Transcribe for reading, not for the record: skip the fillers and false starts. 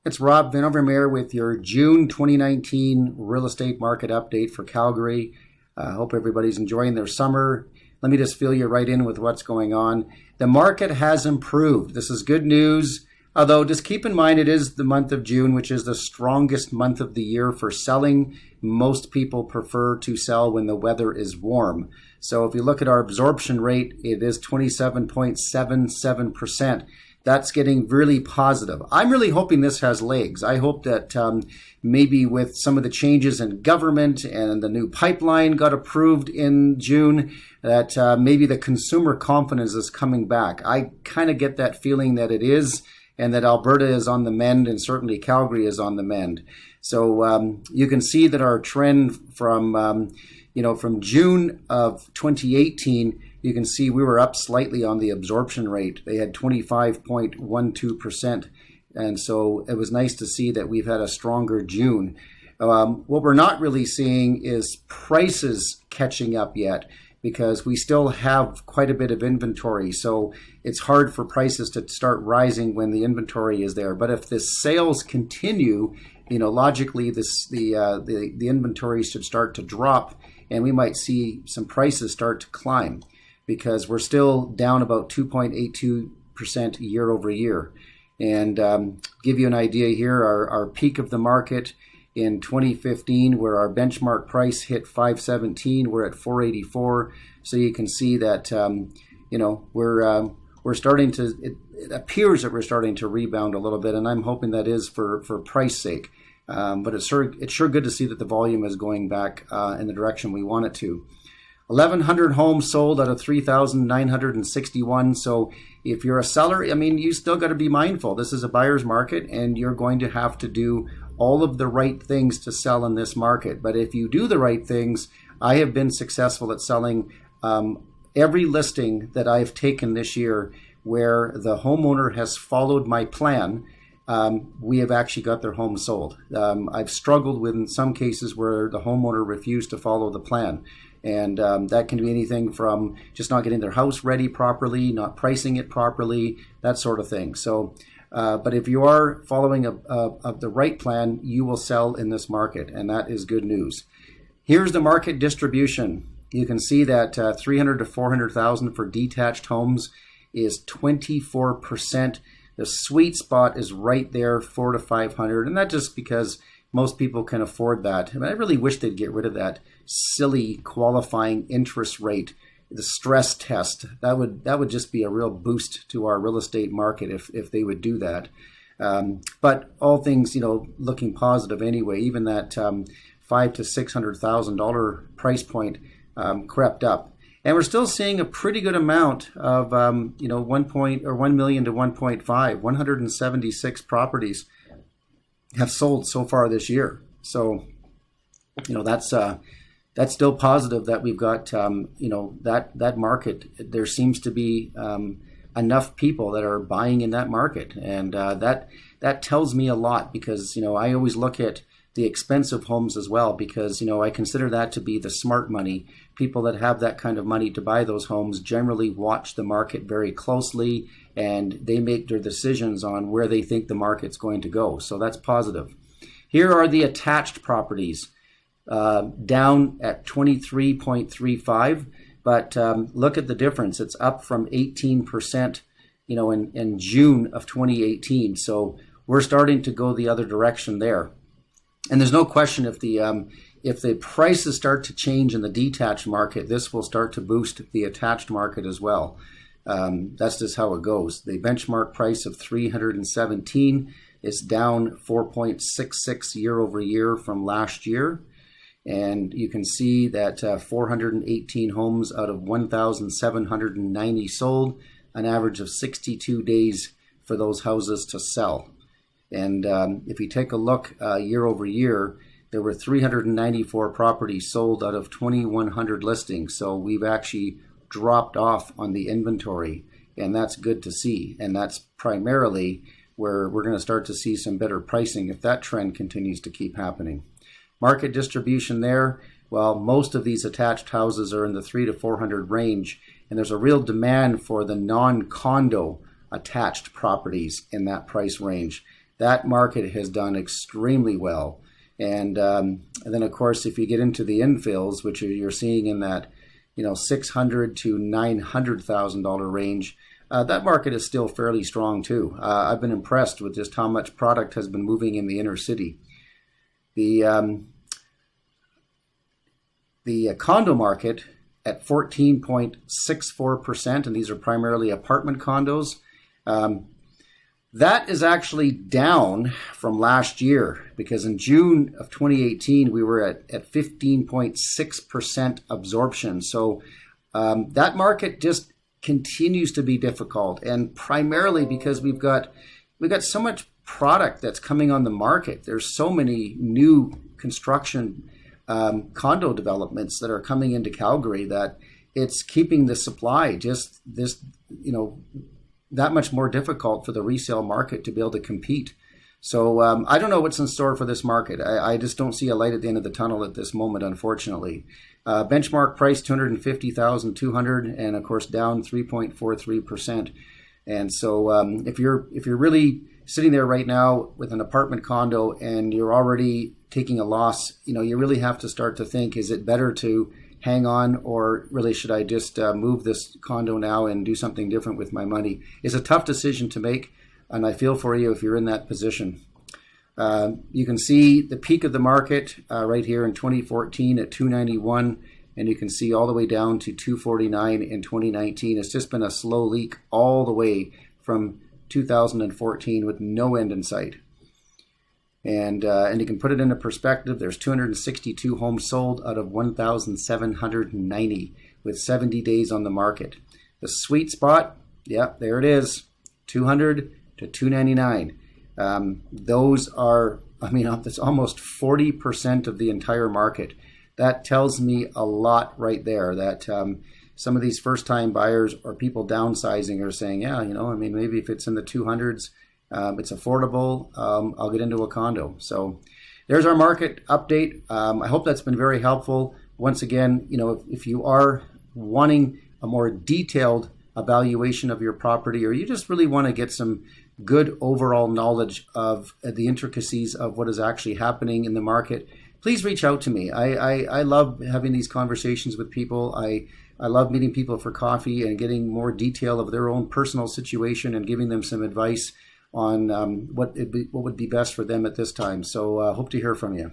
It's Rob Vanovermeire with your June 2019 real estate market update for Calgary. I hope everybody's enjoying their summer. Let me just fill you right in with what's going on. The market has improved. This is good news, although just keep in mind it is the month of June, which is the strongest month of the year for selling. Most people prefer to sell when the weather is warm. So if you look at our absorption rate, it is 27.77%. That's getting really positive. I'm really hoping this has legs. I hope that maybe with some of the changes in government and the new pipeline got approved in June, that maybe the consumer confidence is coming back. I kind of get that feeling that it is, and that Alberta is on the mend, and certainly Calgary is on the mend. So you can see that our trend from June of 2018, you can see we were up slightly on the absorption rate. They had 25.12%. And so it was nice to see that we've had a stronger June. What we're not really seeing is prices catching up yet, because we still have quite a bit of inventory. So it's hard for prices to start rising when the inventory is there. But if the sales continue, logically the inventory should start to drop, and we might see some prices start to climb, because we're still down about 2.82% year over year. And give you an idea here, our peak of the market in 2015, where our benchmark price hit 517, we're at 484. So you can see that we're starting to. It appears that we're starting to rebound a little bit, and I'm hoping that is for price sake. But it's sure good to see that the volume is going back in the direction we want it to. 1,100 homes sold out of 3,961. So if you're a seller, you still got to be mindful. This is a buyer's market, and you're going to have to do all of the right things to sell in this market. But if you do the right things, I have been successful at selling every listing that I've taken this year where the homeowner has followed my plan. We have actually got their home sold. I've struggled with in some cases where the homeowner refused to follow the plan. And that can be anything from just not getting their house ready properly, not pricing it properly, that sort of thing. So, but if you are following the right plan, you will sell in this market, and that is good news. Here's the market distribution. You can see that 300 to 400,000 for detached homes is 24%. The sweet spot is right there, 4 to 500, and that just because most people can afford that. I really wish they'd get rid of that silly qualifying interest rate, the stress test. That would just be a real boost to our real estate market if they would do that. But all things, looking positive anyway. Even that $500,000 to $600,000 price point crept up, and we're still seeing a pretty good amount of 1 million to 1.5. 176 properties have sold so far this year. So, that's still positive that we've got, that market. There seems to be enough people that are buying in that market. And that tells me a lot, because, I always look at the expensive homes as well, because, I consider that to be the smart money. People that have that kind of money to buy those homes generally watch the market very closely, and they make their decisions on where they think the market's going to go. So that's positive. Here are the attached properties, down at 23.35, but look at the difference. It's up from 18%, in June of 2018. So we're starting to go the other direction there. And there's no question if the prices start to change in the detached market, this will start to boost the attached market as well. That's just how it goes. The benchmark price of 317 is down 4.66 year over year from last year. And you can see that 418 homes out of 1,790 sold, an average of 62 days for those houses to sell. And if you take a look year over year, there were 394 properties sold out of 2,100 listings. So we've actually dropped off on the inventory, and that's good to see. And that's primarily where we're going to start to see some better pricing if that trend continues to keep happening. Market distribution there, well, most of these attached houses are in the 300 to 400 range, and there's a real demand for the non-condo attached properties in that price range. that market has done extremely well. And then, of course, if you get into the infills, which you're seeing in that, $600,000 to $900,000 range, that market is still fairly strong too. I've been impressed with just how much product has been moving in the inner city. The condo market at 14.64%, and these are primarily apartment condos. That is actually down from last year, because in June of 2018, we were at 15.6% absorption. So that market just continues to be difficult, and primarily because we've got so much product that's coming on the market. There's so many new construction condo developments that are coming into Calgary that it's keeping the supply just that much more difficult for the resale market to be able to compete. So I don't know what's in store for this market. I just don't see a light at the end of the tunnel at this moment, unfortunately. Benchmark price $250,200, and of course down 3.43%. And so if you're really sitting there right now with an apartment condo and you're already taking a loss, you really have to start to think, is it better to hang on, or really should I just move this condo now and do something different with my money? It's a tough decision to make, and I feel for you if you're in that position. You can see the peak of the market right here in 2014 at 291, and you can see all the way down to 249 in 2019. It's just been a slow leak all the way from 2014 with no end in sight. And you can put it into perspective. There's 262 homes sold out of 1,790 with 70 days on the market. The sweet spot, yeah, there it is, 200 to 299. Those are, that's almost 40% of the entire market. That tells me a lot right there, that some of these first-time buyers or people downsizing are saying, yeah, maybe if it's in the 200s, it's affordable, I'll get into a condo. So there's our market update. I hope that's been very helpful. Once again, if you are wanting a more detailed evaluation of your property, or you just really want to get some good overall knowledge of the intricacies of what is actually happening in the market, please reach out to me. I love having these conversations with people. I love meeting people for coffee and getting more detail of their own personal situation and giving them some advice on what would be best for them at this time. So hope to hear from you.